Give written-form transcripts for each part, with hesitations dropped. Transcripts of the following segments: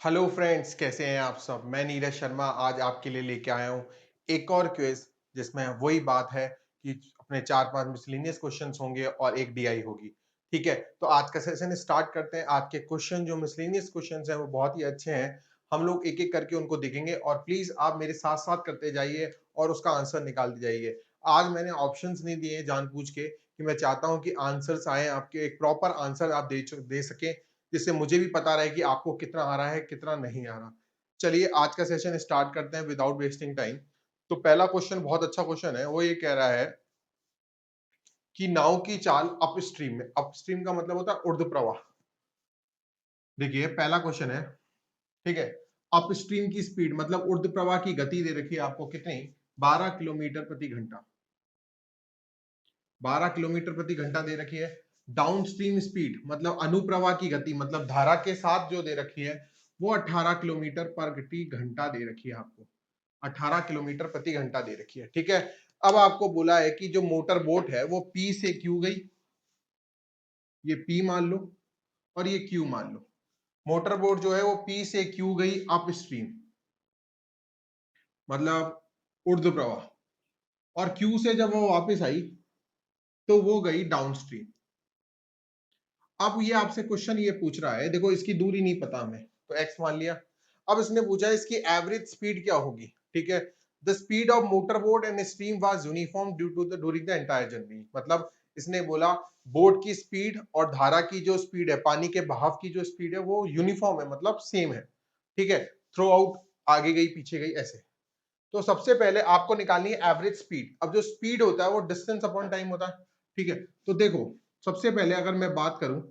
Hello friends, कैसे हैं आप सब। मैं नीरज शर्मा आज आपके लिए लेके आया हूँ एक और क्विज जिसमें वही बात है कि अपने 4-5 मिसलेनियस क्वेश्चंस होंगे और एक डीआई होगी। ठीक है, तो आज का सेशन स्टार्ट करते हैं। आज के क्वेश्चन जो मिसलेनियस क्वेश्चंस हैं वो बहुत ही अच्छे हैं। हम लोग एक एक करके उनको देखेंगे और प्लीज आप मेरे साथ साथ करते जाइए और उसका आंसर निकालते जाइए। आज मैंने ऑप्शंस नहीं दिए जानबूझ के कि मैं चाहता हूँ कि आंसर्स आए आपके, एक प्रॉपर आंसर आप दे सके, जिससे मुझे भी पता रहे कि आपको कितना आ रहा है कितना नहीं आ रहा। चलिए आज का सेशन स्टार्ट करते हैं विदाउट वेस्टिंग टाइम। तो पहला क्वेश्चन बहुत अच्छा क्वेश्चन है। वो ये कह रहा है कि नाव की चाल अपस्ट्रीम में, अपस्ट्रीम का मतलब होता है ऊर्ध्व प्रवाह। देखिए पहला क्वेश्चन है, ठीक है। अपस्ट्रीम की स्पीड मतलब ऊर्ध्व प्रवाह की गति दे रखी है आपको कितनी, 12 किलोमीटर प्रति घंटा। 12 किलोमीटर प्रति घंटा दे रखी है। डाउनस्ट्रीम स्पीड मतलब अनुप्रवाह की गति, मतलब धारा के साथ जो दे रखी है वो 18 किलोमीटर प्रति घंटा दे रखी है आपको। 18 किलोमीटर प्रति घंटा दे रखी है, ठीक है। अब आपको बोला है कि जो मोटर बोट है वो पी से क्यू गई, ये पी मान लो और ये क्यू मान लो। मोटर बोट जो है वो पी से क्यू गई अप स्ट्रीम, मतलब ऊर्ध्व प्रवाह, और क्यू से जब वो वापस आई तो वो गई डाउन स्ट्रीम। अब ये आपसे क्वेश्चन ये पूछ रहा है, देखो इसकी दूरी नहीं पता हमें तो एक्स मान लिया। अब इसने पूछा है इसकी एवरेज स्पीड क्या होगी, ठीक है। The speed of motor boat and stream was uniform due to the during the entire journey. मतलब इसने बोला बोट की स्पीड और धारा की जो स्पीड है, पानी के बहाव की जो स्पीड है वो यूनिफॉर्म है, मतलब सेम है, ठीक है। थ्रू आउट, आगे गई पीछे गई ऐसे। तो सबसे पहले आपको निकालनी है एवरेज स्पीड। अब जो स्पीड होता है वो डिस्टेंस अपॉन टाइम होता है, ठीक है। तो देखो सबसे पहले अगर मैं बात करूं,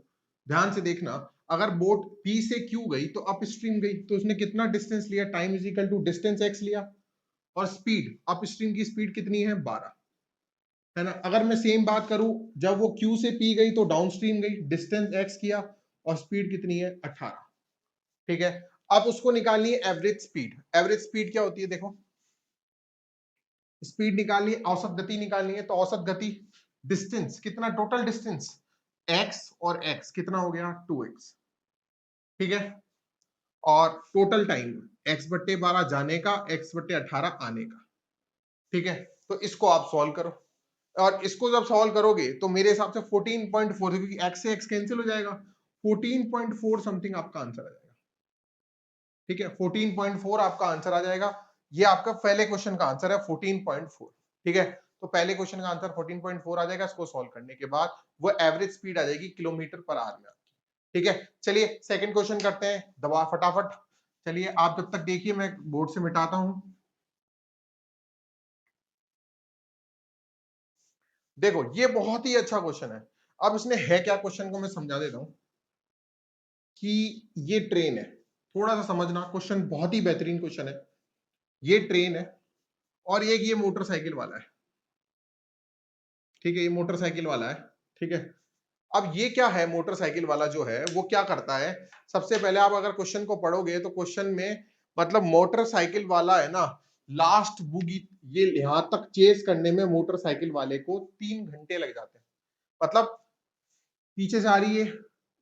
ध्यान से देखना, अगर बोट P से Q गई तो अप स्ट्रीम गई तो उसने कितना डिस्टेंस लिया, time is equal to distance x लिया। और स्पीड, अप स्ट्रीम की स्पीड कितनी है, 12, है ना। अगर मैं सेम बात करूं, जब वो Q से P गई तो डाउन स्ट्रीम गई, डिस्टेंस x किया और स्पीड कितनी है, 18, ठीक है। अब उसको निकालनी है एवरेज स्पीड। एवरेज स्पीड क्या होती है, देखो स्पीड निकालनी है, औसत गति निकालनी है। तो औसत गति, डिस्टेंस कितना, टोटल डिस्टेंस x और x कितना हो गया, 2x, ठीक है। और टोटल टाइम x/12 जाने का, x/18 आने का, ठीक है। तो इसको आप सॉल्व करो और इसको जब सॉल्व करोगे तो मेरे हिसाब से 14.4, क्योंकि x से x कैंसिल हो जाएगा, 14.4 समथिंग आपका आंसर आ जाएगा, ठीक है। 14.4 आपका आंसर आ जाएगा। ये आपका पहले क्वेश्चन का आंसर है 14.4, ठीक है। तो पहले क्वेश्चन का आंसर 14.4 आ जाएगा। इसको सॉल्व करने के बाद वो एवरेज स्पीड आ जाएगी किलोमीटर पर आवर में, ठीक है। चलिए सेकंड क्वेश्चन करते हैं, दबा फटाफट। चलिए आप जब तक देखिए मैं बोर्ड से मिटाता हूं। देखो ये बहुत ही अच्छा क्वेश्चन है। अब इसने है क्या, क्वेश्चन को मैं समझा देता हूं कि ये ट्रेन है। थोड़ा सा समझना, क्वेश्चन बहुत ही बेहतरीन क्वेश्चन है। ये ट्रेन है और ये मोटरसाइकिल वाला है, ठीक है। ये मोटरसाइकिल वाला है, ठीक है। अब ये क्या है, मोटरसाइकिल वाला जो है वो क्या करता है। सबसे पहले आप अगर क्वेश्चन को पढ़ोगे तो क्वेश्चन में मतलब मोटरसाइकिल वाला है ना, लास्ट बुगी, ये यहां तक चेस करने में मोटरसाइकिल वाले को 3 घंटे लग जाते हैं। मतलब पीछे से आ रही है,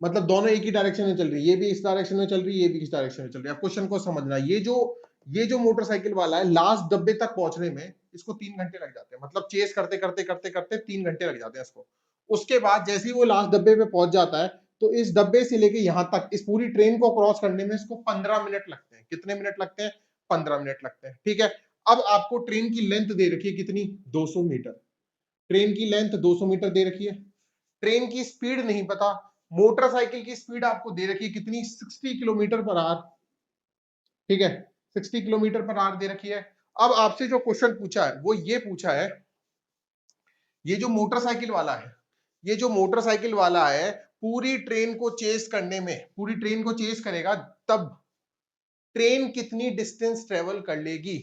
मतलब दोनों एक ही डायरेक्शन में चल रही है, ये भी इस डायरेक्शन में चल रही है, ये भी इस डायरेक्शन में चल रही है। अब क्वेश्चन को समझना, ये जो मोटरसाइकिल वाला है लास्ट डब्बे तक पहुंचने में इसको 3 घंटे लग जाते हैं। मतलब चेस करते करते करते करते 3 घंटे लग जाते हैं इसको। उसके बाद जैसे ही वो लास्ट डब्बे पे पहुंच जाता है तो इस डब्बे से लेके यहां तक इस पूरी ट्रेन को क्रॉस करने में इसको 15 मिनट लगते हैं। कितने मिनट लगते हैं, 15 मिनट लगते हैं, ठीक है। अब आपको ट्रेन की लेंथ दे रखी है कितनी, 200 मीटर। ट्रेन की लेंथ 200 मीटर दे रखी है। ट्रेन की स्पीड नहीं पता, मोटरसाइकिल की स्पीड आपको दे रखी है कितनी, 60 किलोमीटर पर आवर, ठीक है। 60 किलोमीटर पर आवर दे रखी है। अब आपसे जो क्वेश्चन पूछा है वो ये पूछा है, ये जो मोटरसाइकिल वाला है, ये जो मोटरसाइकिल वाला है पूरी ट्रेन को चेस करने में, पूरी ट्रेन को चेस करेगा तब ट्रेन कितनी डिस्टेंस ट्रेवल कर लेगी।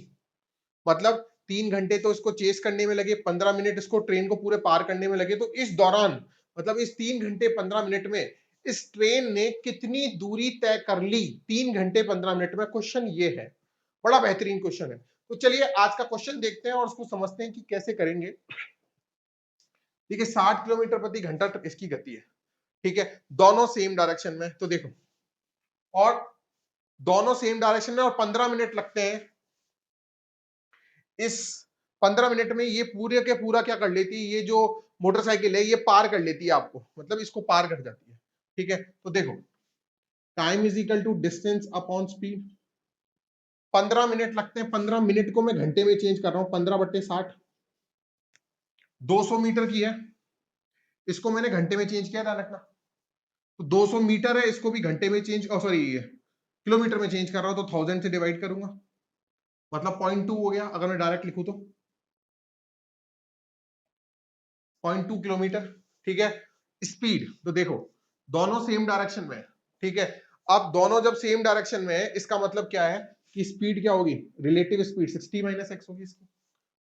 मतलब 3 घंटे तो इसको चेस करने में लगे, 15 मिनट इसको ट्रेन को पूरे पार करने में लगे, तो इस दौरान मतलब इस 3 घंटे 15 मिनट में इस ट्रेन ने कितनी दूरी तय कर ली 3 घंटे 15 मिनट में। क्वेश्चन ये है, बड़ा बेहतरीन क्वेश्चन है। तो चलिए आज का क्वेश्चन देखते हैं और उसको समझते हैं कि कैसे करेंगे। ठीक है, 60 किलोमीटर प्रति घंटा इसकी गति है, ठीक है। दोनों सेम डायरेक्शन में, तो देखो, और दोनों सेम डायरेक्शन में और 15 मिनट लगते हैं। इस 15 मिनट में ये पूरे के पूरा क्या कर लेती है, ये जो मोटरसाइकिल है ये पार कर लेती है आपको, मतलब इसको पार कर जाती है। ठीक है, तो देखो time is equal to distance upon speed. 15 minute लगते हैं, 15 मिनट को मैं घंटे में चेंज कर रहा हूं, 15/60 200 मीटर की है, इसको मैंने घंटे में चेंज किया, ध्यान रखना। तो 200 मीटर है, इसको भी घंटे में चेंज, सॉरी किलोमीटर में चेंज कर रहा हूं, तो 1000 से डिवाइड करूंगा, मतलब 0.2 हो गया। अगर मैं डायरेक्ट लिखूं तो 0.2 किलोमीटर। ठीक है, स्पीड तो देखो दोनों सेम डायरेक्शन में है। ठीक है, अब दोनों जब सेम डायरेक्शन में है, इसका मतलब क्या है कि स्पीड क्या होगी, रिलेटिव स्पीड 60 - x होगी इसकी।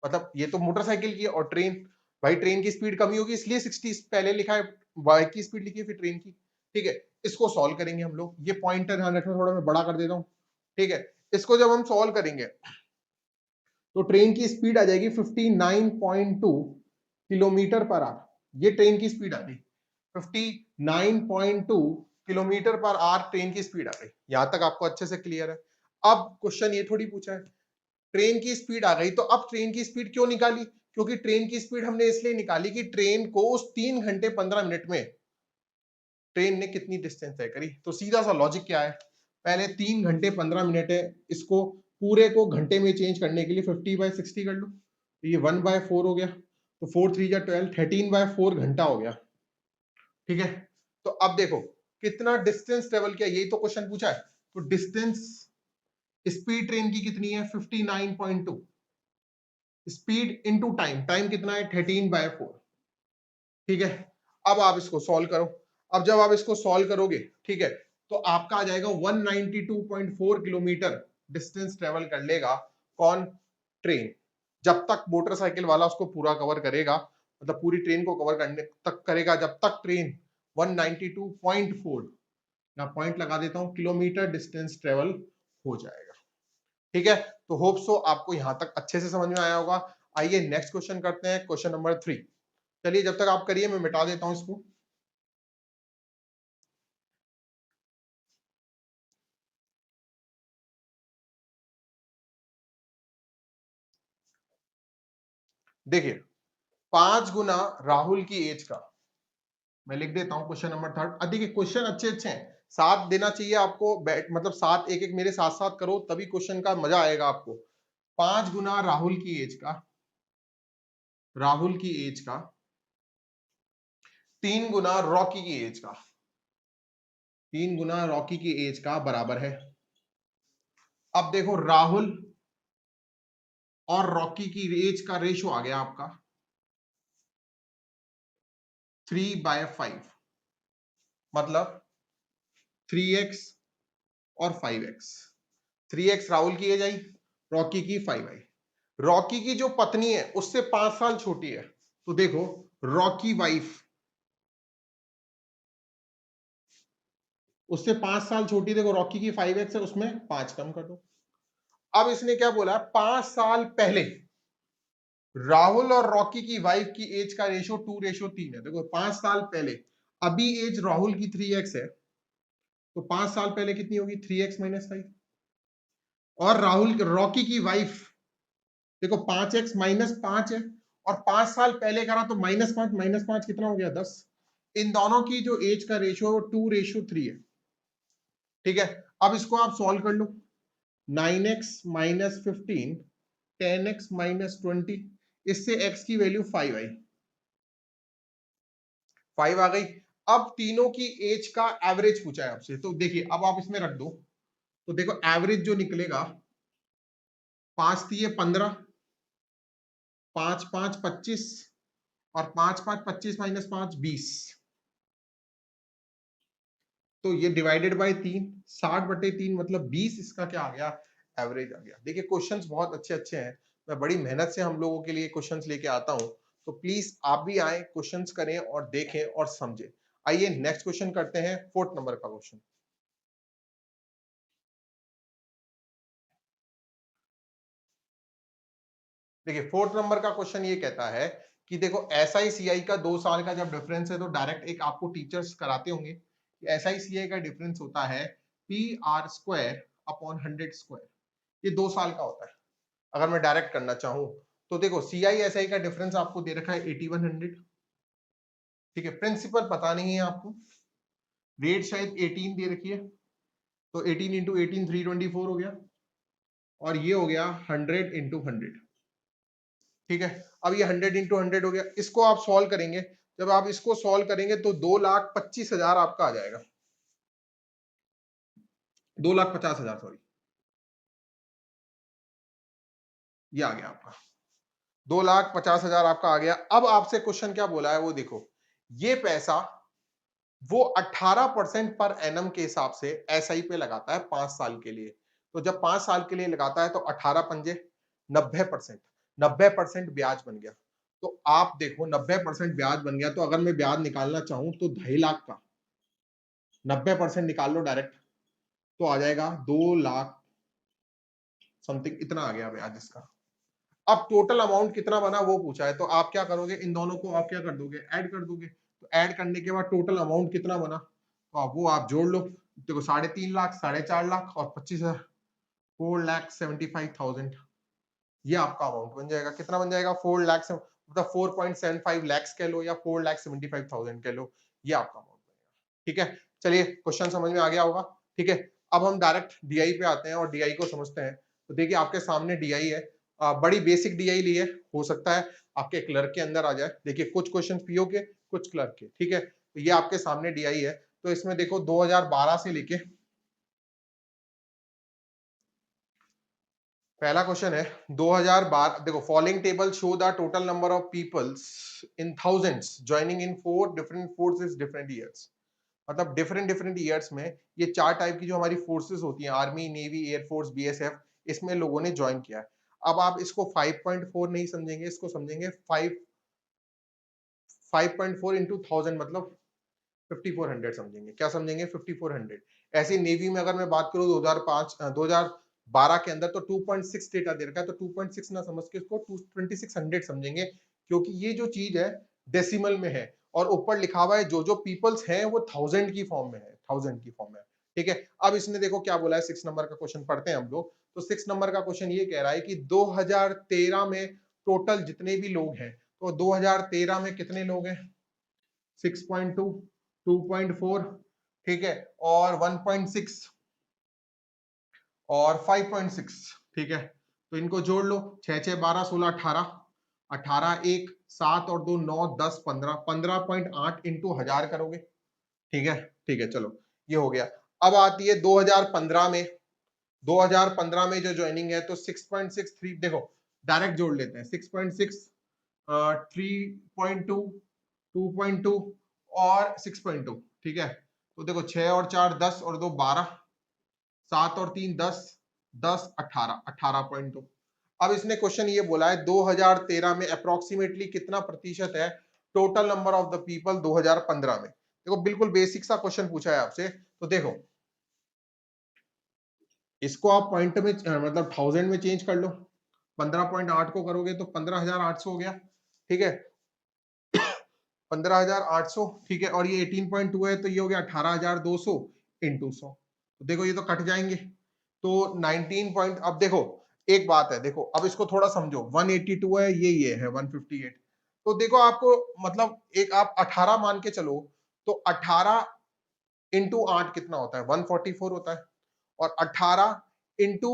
मतलब ये तो मोटरसाइकिल की है, और ट्रेन, भाई ट्रेन की स्पीड कमी होगी इसलिए 60 पहले लिखा है, बाइक की स्पीड लिखी है फिर ट्रेन की। ठीक है, इसको सॉल्व करेंगे हम लोग, ये पॉइंटर ध्यान रखना, थोड़ा मैं बड़ा कर देता हूं। ठीक है, इसको जब हम सॉल्व करेंगे तो ट्रेन की स्पीड आ जाएगी 59.2 किलोमीटर पर आवर। ये ट्रेन की स्पीड आ गई 59.2 किलोमीटर पर आवर, ट्रेन की स्पीड आ गई। यहां तक आपको अच्छे से क्लियर है। अब क्वेश्चन ये थोड़ी पूछा है, ट्रेन की स्पीड आ गई, तो अब ट्रेन की स्पीड क्यों निकाली, क्योंकि ट्रेन की स्पीड हमने इसलिए निकाली कि ट्रेन को उस 3 घंटे 15 मिनट में ट्रेन ने कितनी डिस्टेंस तय करी। तो सीधा सा लॉजिक क्या है, पहले 3 घंटे 15 मिनट है, इसको पूरे को घंटे में चेंज करने के लिए 50/60 कर लो, तो ये 1/4 हो गया, तो 4 3 जा 12, 13/4 घंटा हो गया। ठीक है, तो अब देखो कितना डिस्टेंस ट्रेवल किया, यही तो क्वेश्चन पूछा है। तो डिस्टेंस, स्पीड ट्रेन की कितनी है 59.2, स्पीड इनटू टाइम, टाइम कितना है 13/4। ठीक है, अब आप इसको सॉल्व करो। अब जब आप इसको सॉल्व करोगे, ठीक है, तो आपका आ जाएगा 192.4 किलोमीटर डिस्टेंस ट्रेवल कर लेगा कौन, ट्रेन। जब तक मोटरसाइकिल वाला उसको पूरा कवर करेगा, मतलब पूरी ट्रेन को कवर करने तक करेगा, जब तक ट्रेन 192.4, मैं पॉइंट लगा देता हूं, किलोमीटर डिस्टेंस ट्रेवल हो जाएगा। ठीक है, तो होप सो आपको यहां तक अच्छे से समझ में आया होगा। आइए नेक्स्ट क्वेश्चन करते हैं, क्वेश्चन नंबर 3। चलिए जब तक आप करिए मैं मिटा देता हूं इसको। देखिए 5 गुना राहुल की एज का, मैं लिख देता हूं क्वेश्चन नंबर 3। देखिए क्वेश्चन अच्छे अच्छे हैं, साथ देना चाहिए आपको, बैठ मतलब साथ एक एक मेरे साथ साथ करो, तभी क्वेश्चन का मजा आएगा आपको। 5 गुना राहुल की एज का, राहुल की एज का 3 गुना रॉकी की एज का, 3 गुना रॉकी की एज का बराबर है। अब देखो राहुल और रॉकी की एज का रेशो आ गया आपका 3/5, मतलब 3x और 5x। 3x राहुल की एज आई, रॉकी की 5 आई। रॉकी की जो पत्नी है उससे 5 साल छोटी है, तो देखो रॉकी वाइफ उससे 5 साल छोटी, देखो रॉकी की 5x है, उसमें 5 कम कर दो। अब इसने क्या बोला, 5 साल पहले राहुल और रॉकी की वाइफ की एज का रेशो 2:3 है। देखो 5 साल पहले, अभी एज राहुल की 3x है, तो 5 साल पहले कितनी होगी 3x - 5। और राहुल रॉकी की वाइफ देखो 5x - 5 है, और 5 साल पहले करा तो -5 - 5 कितना हो गया 10। इन दोनों की जो एज का रेशियो 2:3 है। ठीक है, अब इसको आप सॉल्व कर लो, 9x - 15, 10x - 20, इससे x की वैल्यू 5 आई, 5 आ गई। अब तीनों की एज का एवरेज पूछा है आपसे, तो देखिए अब आप इसमें रख दो, तो देखो एवरेज जो निकलेगा 5 3 15, 5 5 25, और 5 5 25 - 5 20, तो ये डिवाइडेड बाय 3, 60/3 मतलब 20, इसका क्या आ गया, एवरेज आ गया। देखिए क्वेश्चंस बहुत अच्छे अच्छे हैं, मैं बड़ी मेहनत से हम लोगों के लिए क्वेश्चंस लेके आता हूं, तो प्लीज आप भी आए, क्वेश्चंस करें और देखें और समझें। आइए नेक्स्ट क्वेश्चन करते हैं, 4th नंबर का क्वेश्चन। देखिए 4th नंबर का क्वेश्चन ये कहता है कि देखो SI CI का 2 साल का जब डिफरेंस है, तो डायरेक्ट एक आपको टीचर्स कराते होंगे कि SI CI का डिफरेंस होता है PR² अपॉन 100 स्क्वायर, ये 2 साल का होता है अगर मैं डायरेक्ट करना चाहूं। तो देखो CISI का डिफरेंस आपको दे रखा है 8100, ठीक है। प्रिंसिपल पता नहीं है आपको, रेट शायद 18 दे रखी है, तो 18 इंटू 18 324 हो गया, और ये हो गया 100 इंटू 100, ठीक है। अब ये 100 इंटू 100 हो गया, इसको आप सॉल्व करेंगे, जब आप इसको सॉल्व करेंगे तो 2,25,000 आपका आ जाएगा, 2,50,000 सॉरी, ये आ गया आपका 2,50,000 आपका आ गया। अब आपसे क्वेश्चन क्या बोला है वो देखो, ये पैसा वो 18% पर एनम के हिसाब से SI पे लगाता है 5 साल के लिए। तो जब 5 साल के लिए लगाता है तो 18 पंजे 90%, 90% ब्याज बन गया। तो आप देखो 90% ब्याज बन गया, तो अगर मैं ब्याज निकालना चाहूं तो 2.5 लाख का 90% निकाल लो डायरेक्ट, तो आ जाएगा 2 लाख समथिंग, इतना आ गया ब्याज इसका। अब टोटल अमाउंट कितना बना वो पूछा है, तो आप क्या करोगे, इन दोनों को आप क्या कर दोगे, ऐड कर दोगे। तो ऐड करने के बाद टोटल अमाउंट कितना बना, तो आप वो आप जोड़ लो। देखो 3.5 लाख, 4.5 लाख और 25,000, 4,75,000, ये आपका अमाउंट बन जाएगा। कितना बन जाएगा, 4 लाख से मतलब 4.75 लाख कह लो या 4,75,000 कह लो, ये आपका अमाउंट बनेगा, ठीक है। चलिए क्वेश्चन समझ में आ गया होगा, ठीक है। अब हम डायरेक्ट DI पे आते हैं और DI को समझते हैं। तो देखिए आपके सामने DI है, बड़ी बेसिक DI ली है, हो सकता है आपके क्लर्क के अंदर आ जाए। देखिए कुछ क्वेश्चन पीओ के, कुछ क्लर्क के, ठीक है। तो ये आपके सामने DI है, तो इसमें देखो 2012 से लेके, पहला क्वेश्चन है 2012, देखो following table show the total number of peoples in thousands joining in 4 different forces different years. मतलब डिफरेंट डिफरेंट ईयर्स में ये 4 टाइप की जो हमारी फोर्सेस होती हैं, आर्मी, नेवी, एयरफोर्स, BSF, इसमें लोगों ने ज्वाइन किया है। अब आप इसको 5.4 नहीं समझेंगे, इसको समझेंगे 5.4 इंटू 1000 मतलब 5400 समझेंगे। क्या समझेंगे, 5400। ऐसे नेवी में अगर मैं बात करूं 2012 के अंदर तो 2.6 डेटा दे रखा है, तो 2.6 ना समझ के इसको 2600 समझेंगे, क्योंकि ये जो चीज है डेसिमल में है और ऊपर लिखा हुआ है जो जो पीपल्स हैं वो 1000 की फॉर्म में है, 1000 की फॉर्म में, ठीक है। अब इसने देखो क्या बोला है, 6 नंबर का क्वेश्चन पढ़ते हैं हम लोग। तो 6 नंबर का क्वेश्चन ये कह रहा है कि 2013 में टोटल जितने भी लोग हैं, तो 2013 में कितने लोग हैं, 6.2, 2.4, ठीक है, और 1.6 और 5.6, ठीक है। तो इनको जोड़ लो, 6 6 12 16 18, 18 1 7 और 2 9 10 15, 15.8 इंटू 1000 करोगे, ठीक है, ठीक है। चलो ये हो गया। अब आती है 2015 में, 2015 में जो ज्वाइनिंग है, तो 6.63, देखो डायरेक्ट जोड़ लेते हैं, 6.6, 3.2, 2.2 और 6.2, ठीक है। तो देखो 6 और 4 10 और 2 12, 7 और 3 10, 10 18, 18.2। अब इसने क्वेश्चन ये बोला है 2013 में अप्रोक्सीमेटली कितना प्रतिशत है total number of the people 2015 में। देखो बिल्कुल बेसिक सा क्वेश्चन पूछा है आपसे। तो देखो इसको आप पॉइंट में मतलब 1000 में चेंज कर लो, 15.8 को करोगे तो 15,800 हो गया, ठीक है, 15,800, ठीक है। और ये 18.2 है तो ये हो गया 18,200 इंटू 100। तो देखो ये तो कट जाएंगे, तो 19 पॉइंट। अब देखो एक बात है, देखो अब इसको थोड़ा समझो, 182 है, ये है 158। तो देखो आपको मतलब एक आप 18 मान के चलो, तो 18 इंटू 8 कितना होता है, 144 होता है, और 18 इंटू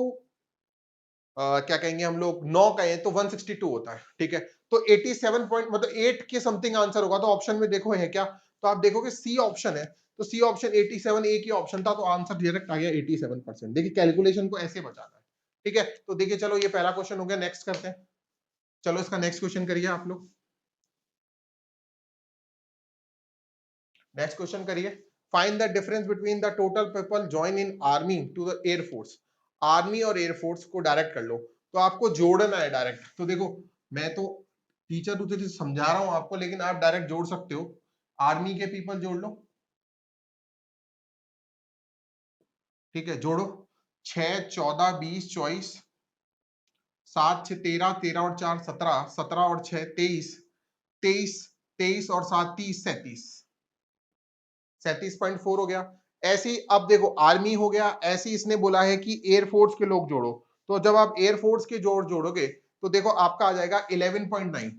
क्या कहेंगे हम लोग 9 कहें तो 162 होता है, ठीक है। तो 87 पॉइंट मतलब 8 के समथिंग आंसर होगा। तो ऑप्शन में देखो है क्या, तो आप देखोगे सी ऑप्शन है, तो सी ऑप्शन 87 एक ही ऑप्शन था, तो आंसर डायरेक्ट आ गया 87%। देखिए कैलकुलेशन को ऐसे बचाना है, ठीक है। तो देखिए चलो ये पहला क्वेश्चन हो गया, नेक्स्ट करते हैं। चलो इसका नेक्स्ट क्वेश्चन करिए आप लोग, नेक्स्ट क्वेश्चन करिए। Find the difference between the total people join in army to the air force. Army और एयरफोर्स को डायरेक्ट कर लो, तो आपको जोड़ना है डायरेक्ट। तो देखो मैं तो टीचर हूं तो समझा रहा हूं आपको, लेकिन आप डायरेक्ट जोड़ सकते हो। आर्मी के पीपल जोड़ लो, ठीक है, जोड़ो। 6 14 20 24, 7 6 13, 13 और 4 17, 17 और 6 23, 23 23 और 7 30, 37, 37.4 हो गया। ऐसी अब देखो आर्मी हो गया, ऐसी इसने बोला है कि एयरफोर्स के लोग जोड़ो, तो जब आप एयरफोर्स के जोड़ोगे तो देखो आपका आ जाएगा 11.9।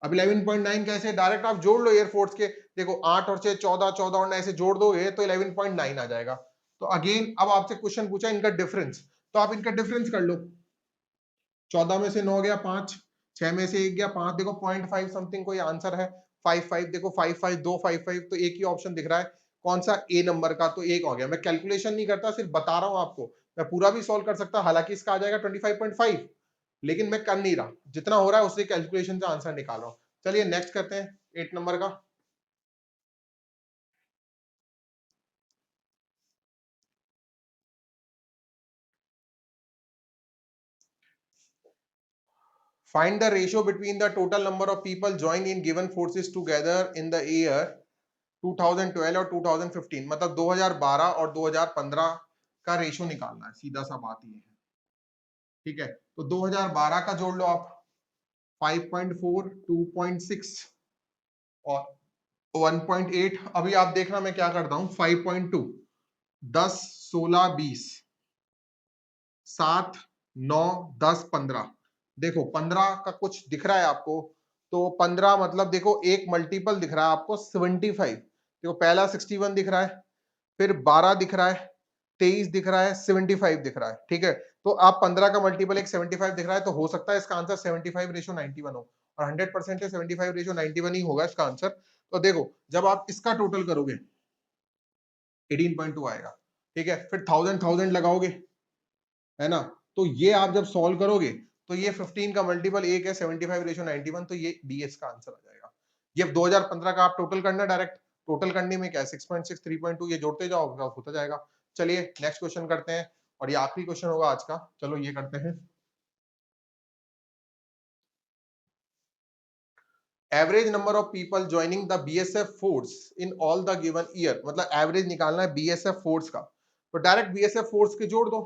अब 11.9 कैसे, डायरेक्ट आप जोड़ लो एयरफोर्स के, देखो 8 और 6 14, 14 और 9 ऐसे जोड़ दोगे तो 11.9 आ जाएगा। तो अगेन अब आपसे क्वेश्चन पूछा इनका डिफरेंस, तो आप इनका डिफरेंस कर लो। 14 में से 9 गया 5, 6 में से 1 गया 5, देखो 0.5 समथिंग कोई आंसर है। 5 देखो 5 2 5 तो एक ही ऑप्शन दिख रहा है, कौन सा, ए नंबर का, तो एक हो गया। मैं कैलकुलेशन नहीं करता, सिर्फ बता रहा हूं आपको, मैं पूरा भी सॉल्व कर सकता, हालांकि इसका आ जाएगा 25.5, लेकिन मैं कर नहीं रहा, जितना हो रहा है उससे कैलकुलेशन से आंसर निकाल रहा हूं। चलिए नेक्स्ट करते हैं 8 नंबर का। Find the ratio between the total number of people joined in given forces together in the year 2012 और 2015, मतलब 2012 और 2015 का रेशो निकालना है, सीधा सा बात ये है। ठीक है, तो 2012 का जोड़ लो आप, 5.4, 2.6 और 1.8। अभी आप देखना मैं क्या करता हूं, 5.2 10 16 20 7 9 10 15, देखो 15 का कुछ दिख रहा है आपको, तो 15 मतलब देखो एक मल्टीपल दिख रहा है आपको 75, देखो पहला 61 दिख रहा है, फिर 12 दिख रहा है, 23 दिख रहा है, 75 दिख रहा है। ठीक है, तो आप 15 का मल्टीपल एक 75 दिख रहा है, तो हो सकता है इसका आंसर 75:91 हो, और 100% है 75:91 ही होगा इसका आंसर। तो देखो जब आप इसका टोटल करोगे 18.2 आएगा। ठीक है, फिर 1000 लगाओगे, है ना, तो ये आप जब सॉल्व करोगे तो ये 15 का मल्टीपल एक है 75:91, तो ये डी का आंसर आ जाएगा। ये 2015 का आप टोटल करना, डायरेक्ट टोटल करने में क्या है 6.6 3.2, ये जोड़ते जाओ होता जाएगा। चलिए नेक्स्ट क्वेश्चन करते हैं, और ये आखिरी क्वेश्चन होगा आज का, चलो ये करते हैं। Average number of people joining the BSF force in all the given year, मतलब एवरेज निकालना है बीएसएफ फोर्स का, तो डायरेक्ट बीएसएफ फोर्स के जोड़ दो।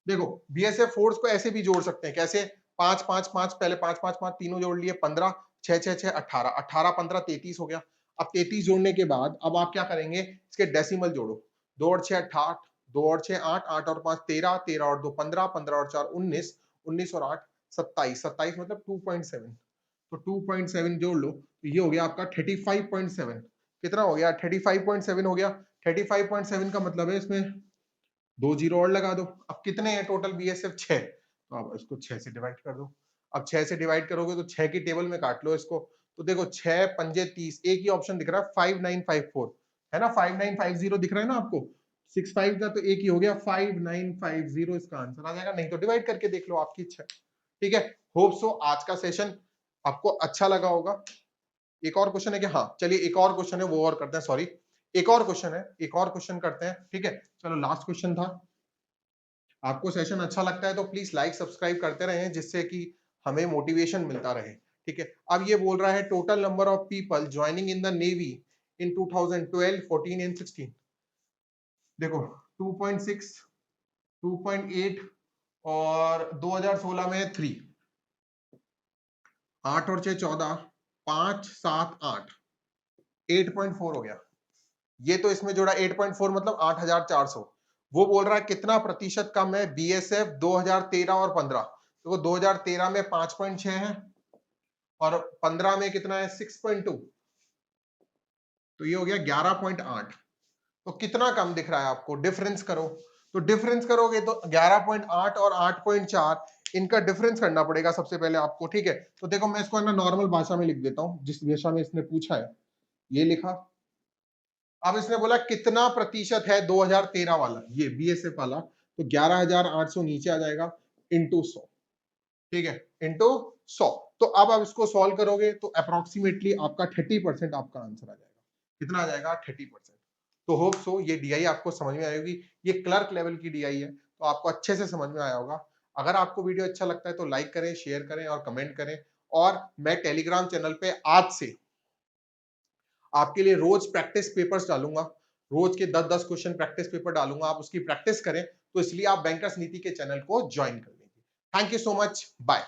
देखो बीएसएफ फोर्स को ऐसे भी जोड़ सकते हैं, कैसे, 5 5 5, पहले 5 5 5 तीनों जोड़ लिए, 15 6 6 6 18, 18 15 33 हो गया। अब 33 जोड़ने के बाद अब आप क्या करेंगे, इसके डेसिमल जोड़ो, 2 और 6 8, 2 और 6 8, 8 और 5 13, 13 और 2 15, 15 और 4 19, 19 और 8 27, 27 मतलब 2.7, तो 2.7 जोड़ लो, तो ये हो गया आपका 35.7। कितना हो गया, 35.7 हो गया। 35.7 का मतलब है इसमें 2 जीरो और लगा दो। अब कितने हैं टोटल बीएसएफ, 6, तो अब इसको 6 से डिवाइड कर दो। अब 6 से डिवाइड करोगे तो 6 की टेबल में काट लो इसको, तो देखो 6 पंजे 30, एक ही ऑप्शन दिख रहा है 5954, है ना, 5950 दिख रहा है ना आपको, 65 का तो एक ही हो गया 5950, इसका आंसर आ जाएगा, नहीं तो डिवाइड करके देख लो, आपकी इच्छा। ठीक है, होप सो आज का सेशन आपको अच्छा लगा होगा। एक और क्वेश्चन है कि, हाँ चलिए एक और क्वेश्चन है वो और करते हैं, सॉरी एक और क्वेश्चन है, एक और क्वेश्चन करते हैं। ठीक है, चलो लास्ट क्वेश्चन था। आपको सेशन अच्छा लगता है तो प्लीज लाइक सब्सक्राइब करते रहें, जिससे कि हमें मोटिवेशन मिलता रहे। ठीक है, अब ये बोल रहा है total number of people joining in the navy in 2012 14 and 16, देखो 2.6 2.8 और 2016 में 3, 8 और 6 14, 5 7 8, 8.4 हो गया। ये तो इसमें जोड़ा 8.4 मतलब 8400। वो बोल रहा है कितना प्रतिशत कम है बीएसएफ 2013 और 15, तो वो 2013 में 5.6 है और 15 में कितना है 6.2, तो ये हो गया 11.8। तो कितना कम दिख रहा है आपको, डिफरेंस करो, तो डिफरेंस करोगे तो 11.8 और 8.4, इनका डिफरेंस करना पड़ेगा सबसे पहले आपको। ठीक है, तो देखो मैं इसको ना नॉर्मल भाषा में लिख देता हूं, जिस भाषा में इसने पूछा है, ये लिखा। अब इसने बोला कितना प्रतिशत है 2013 वाला, ये बीएसएफ वाला, तो 11,800 नीचे आ जाएगा इंटू 100। ठीक है, इंटू 100, तो अब आप इसको सॉल्व करोगे तो अप्रोक्सीमेटली आपका 30% आपका आंसर आ जाएगा। कितना आ जाएगा, 30%। तो होप सो ये डीआई आपको समझ में आएगी, ये क्लर्क लेवल की डीआई है, तो आपको अच्छे से समझ में आया होगा। अगर आपको वीडियो अच्छा लगता है तो लाइक करें, शेयर करें और कमेंट करें। और मैं टेलीग्राम चैनल पे आज से आपके लिए रोज प्रैक्टिस पेपर्स डालूंगा, रोज के 10-10 क्वेश्चन प्रैक्टिस पेपर डालूंगा, आप उसकी प्रैक्टिस करें, तो इसलिए आप बैंकर्स नीति के चैनल को ज्वाइन कर लीजिए। Thank you so much, bye.